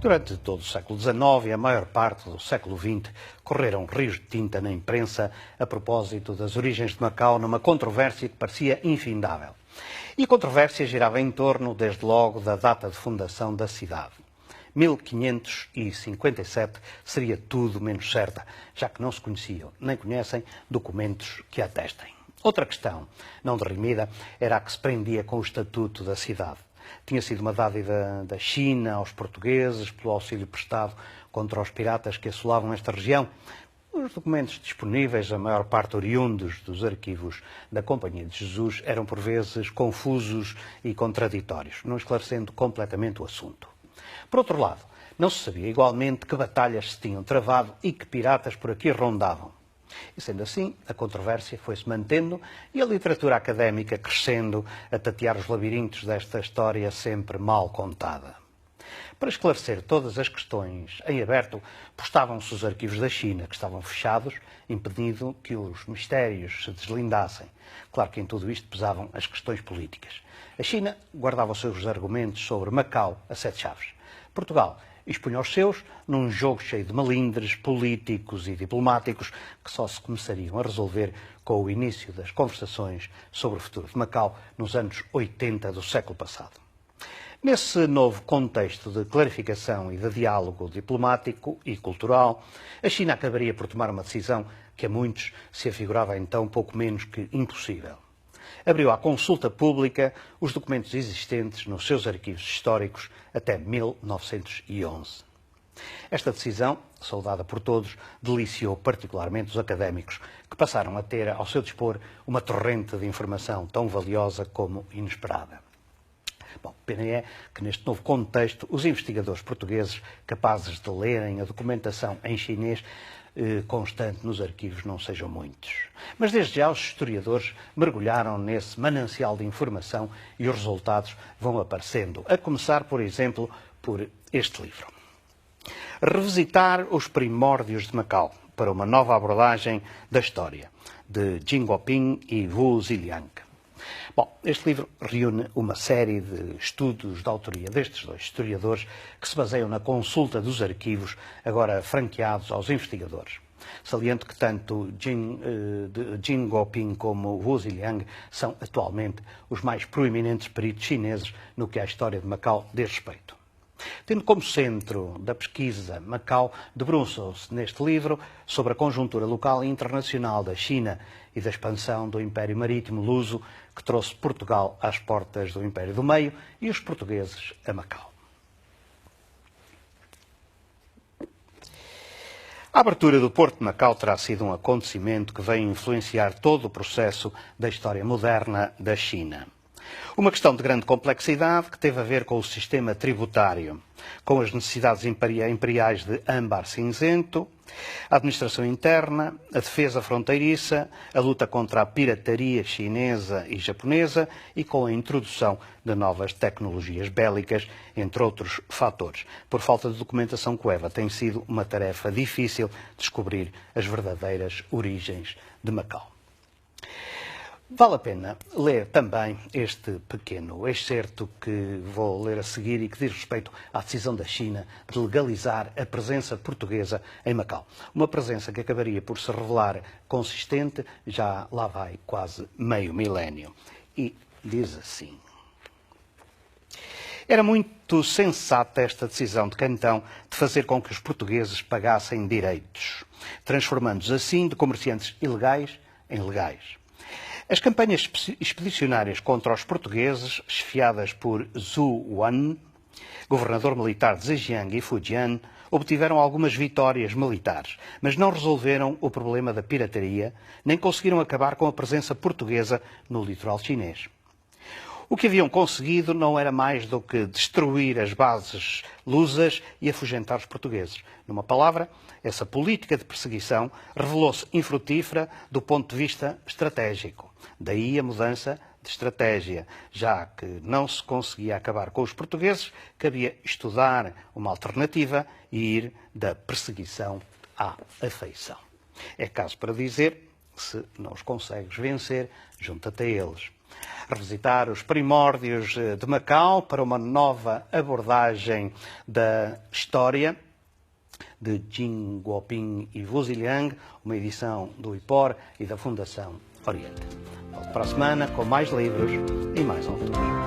Durante todo o século XIX e a maior parte do século XX, correram rios de tinta na imprensa a propósito das origens de Macau numa controvérsia que parecia infindável. E a controvérsia girava em torno, desde logo, da data de fundação da cidade. 1557 seria tudo menos certa, já que não se conheciam, nem conhecem, documentos que a atestem. Outra questão, não derrimida, era a que se prendia com o estatuto da cidade. Tinha sido uma dádiva da China aos portugueses pelo auxílio prestado contra os piratas que assolavam esta região. Os documentos disponíveis, a maior parte oriundos dos arquivos da Companhia de Jesus, eram por vezes confusos e contraditórios, não esclarecendo completamente o assunto. Por outro lado, não se sabia igualmente que batalhas se tinham travado e que piratas por aqui rondavam. E sendo assim, a controvérsia foi-se mantendo e a literatura académica crescendo a tatear os labirintos desta história sempre mal contada. Para esclarecer todas as questões em aberto, postavam-se os arquivos da China, que estavam fechados, impedindo que os mistérios se deslindassem. Claro que em tudo isto pesavam as questões políticas. A China guardava os seus argumentos sobre Macau a 7 chaves. Portugal expunha os seus num jogo cheio de melindres políticos e diplomáticos que só se começariam a resolver com o início das conversações sobre o futuro de Macau nos anos 80 do século passado. Nesse novo contexto de clarificação e de diálogo diplomático e cultural, a China acabaria por tomar uma decisão que a muitos se afigurava então pouco menos que impossível. Abriu à consulta pública os documentos existentes nos seus arquivos históricos até 1911. Esta decisão, saudada por todos, deliciou particularmente os académicos, que passaram a ter ao seu dispor uma torrente de informação tão valiosa como inesperada. Bom, pena é que neste novo contexto os investigadores portugueses capazes de lerem a documentação em chinês constante nos arquivos não sejam muitos. Mas desde já os historiadores mergulharam nesse manancial de informação e os resultados vão aparecendo, a começar, por exemplo, por este livro. Revisitar os primórdios de Macau para uma nova abordagem da história, de Jin Guoping e Wu Ziliang. Bom, este livro reúne uma série de estudos de autoria destes dois historiadores que se baseiam na consulta dos arquivos, agora franqueados aos investigadores. Saliento que tanto Jin Guoping como Wu Ziliang são atualmente os mais proeminentes peritos chineses no que à história de Macau diz respeito. Tendo como centro da pesquisa Macau, debruçam-se neste livro sobre a conjuntura local e internacional da China e da expansão do Império Marítimo Luso, que trouxe Portugal às portas do Império do Meio e os portugueses a Macau. A abertura do Porto de Macau terá sido um acontecimento que veio influenciar todo o processo da história moderna da China. Uma questão de grande complexidade que teve a ver com o sistema tributário, com as necessidades imperiais de âmbar cinzento, a administração interna, a defesa fronteiriça, a luta contra a pirataria chinesa e japonesa e com a introdução de novas tecnologias bélicas, entre outros fatores. Por falta de documentação coeva, tem sido uma tarefa difícil descobrir as verdadeiras origens de Macau. Vale a pena ler também este pequeno excerto que vou ler a seguir e que diz respeito à decisão da China de legalizar a presença portuguesa em Macau. Uma presença que acabaria por se revelar consistente, já lá vai quase meio milénio. E diz assim: era muito sensata esta decisão de Cantão de fazer com que os portugueses pagassem direitos, transformando-os assim de comerciantes ilegais em legais. As campanhas expedicionárias contra os portugueses, chefiadas por Zhu Wan, governador militar de Zhejiang e Fujian, obtiveram algumas vitórias militares, mas não resolveram o problema da pirataria, nem conseguiram acabar com a presença portuguesa no litoral chinês. O que haviam conseguido não era mais do que destruir as bases lusas e afugentar os portugueses. Numa palavra, essa política de perseguição revelou-se infrutífera do ponto de vista estratégico. Daí a mudança de estratégia, já que não se conseguia acabar com os portugueses, cabia estudar uma alternativa e ir da perseguição à afeição. É caso para dizer Se não os consegues vencer, junta-te a eles. Revisitar os primórdios de Macau para uma nova abordagem da história de Jin Guoping e Wu Ziliang, uma edição do IPOR e da Fundação Oriente. Volto para a semana com mais livros e mais autores.